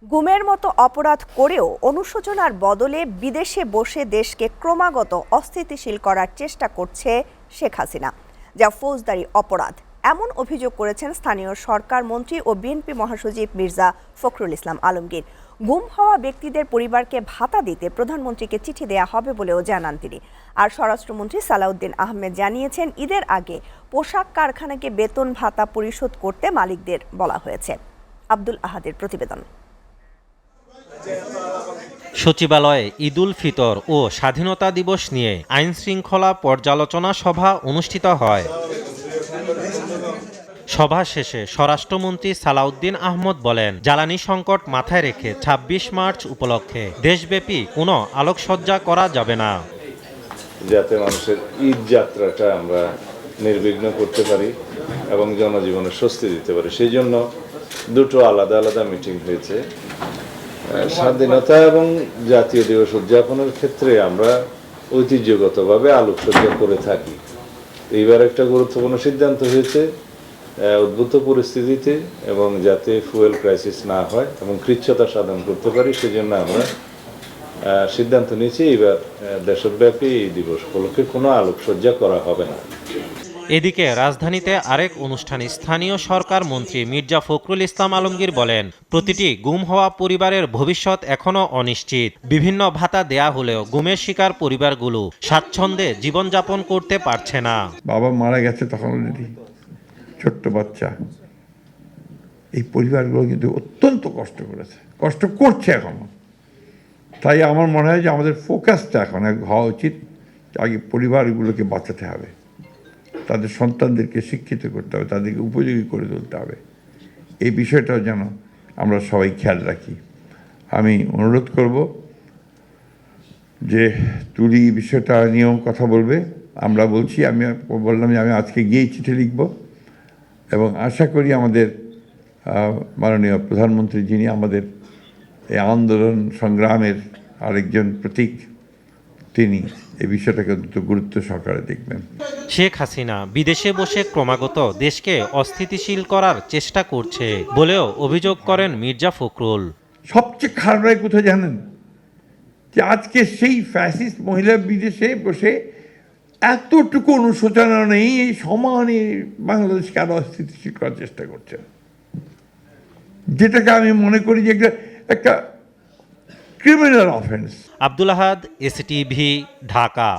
গুমের মতো অপরাধ করেও অনুশোচনার বদলে বিদেশে বসে দেশকে ক্রমাগত অস্থিতিশীল করার চেষ্টা করছে শেখ হাসিনা, যা ফৌজদারি অপরাধ। এমন অভিযোগ করেছেন স্থানীয় সরকার মন্ত্রী ও বিএনপি মহাসচিব মির্জা ফখরুল ইসলাম আলমগীর। গুম হওয়া ব্যক্তিদের পরিবারকে ভাতা দিতে প্রধানমন্ত্রীকে চিঠি দেয়া হবে বলেও জানান তিনি। আর স্বরাষ্ট্রমন্ত্রী সালাউদ্দিন আহমেদ জানিয়েছেন, ঈদের আগে পোশাক কারখানাকে বেতন ভাতা পরিশোধ করতে মালিকদের বলা হয়েছে। আব্দুল আহাদের প্রতিবেদন। সচিবালয়ে ঈদুল ফিতর ও স্বাধীনতা দিবস নিয়ে আইনশৃঙ্খলা পর্যালোচনা সভা অনুষ্ঠিত হয়। সভা শেষে স্বরাষ্ট্রমন্ত্রী সালাউদ্দিন আহমদ বলেন, জ্বালানি সংকট মাথায় রেখে ২৬ মার্চ উপলক্ষে দেশব্যাপী কোনো আলোকসজ্জা করা যাবে না, যাতে মানুষের ঈদ যাত্রাটা আমরা নির্বিঘ্ন করতে পারি এবং জনজীবনে স্বস্তি দিতে পারি। সেই জন্য দুটো আলাদা আলাদা মিটিং হয়েছে। স্বাধীনতা এবং জাতীয় দিবস উদযাপনের ক্ষেত্রে আমরা ঐতিহ্যগতভাবে আলোকসজ্জা করে থাকি। এইবার একটা গুরুত্বপূর্ণ সিদ্ধান্ত হয়েছে উদ্ভূত পরিস্থিতিতে এবং যাতে ফুয়েল ক্রাইসিস না হয় এবং কৃচ্ছতা সাধন করতে পারি, সেজন্য আমরা সিদ্ধান্ত নিয়েছি এবার দেশব্যাপী এই দিবস উপলক্ষে কোনো আলোকসজ্জা করা হবে না। এদিকে রাজধানীতে আরেক অনুষ্ঠানে স্থানীয় সরকার মন্ত্রী মির্জা ফখরুল ইসলাম আলমগীর বলেন, প্রতিটি গুম হওয়া পরিবারের ভবিষ্যৎ এখনো অনিশ্চিত। বিভিন্ন ভাতা দেয়া হলেও গুমের শিকার পরিবারগুলো স্বাচ্ছন্দ্যে জীবনযাপন করতে পারছে না। বাবা মারা গেছে তখন অলরেডি, ছোট্ট বাচ্চা। এই পরিবারগুলো কিন্তু অত্যন্ত কষ্ট করছে এখনো। তাই আমার মনে হয় যে আমাদের ফোকাসটা এখন হওয়া উচিত, আগে পরিবারগুলোকে বাঁচাতে হবে, তাদের সন্তানদেরকে শিক্ষিত করতে হবে, তাদেরকে উপযোগী করে তুলতে হবে। এই বিষয়টাও যেন আমরা সবাই খেয়াল রাখি। আমি অনুরোধ করব যে তুলি বিষয়টা নিয়েও কথা বলবে। আমরা বলছি, আমি বললাম যে আমি আজকে গিয়েই চিঠি লিখব এবং আশা করি আমাদের মাননীয় প্রধানমন্ত্রী, যিনি আমাদের এই আন্দোলন সংগ্রামের আরেকজন প্রতীক, তিনি এই বিষয়টাকে গুরুত্ব সহকারে দেখবেন। শেখ হাসিনা বিদেশে বসে ক্রমাগত দেশকে অস্থিতিশীল করার চেষ্টা করছে বলেও অভিযোগ করেন মির্জা ফখরুল। সবচেয়ে খারাপ লাগে কোথায় জানেন? যে আজকে সেই ফ্যাসিস্ট মহিলা বিদেশে বসে এতটুকু অনুশোচনা নেই, এই সমানে বাংলাদেশকে আরো অস্থিতিশীল করার চেষ্টা করছেন, যেটাকে আমি মনে করি যে একটা ক্রিমিনাল অফেন্স। আব্দুল আহাদ, এসটিভি, ঢাকা।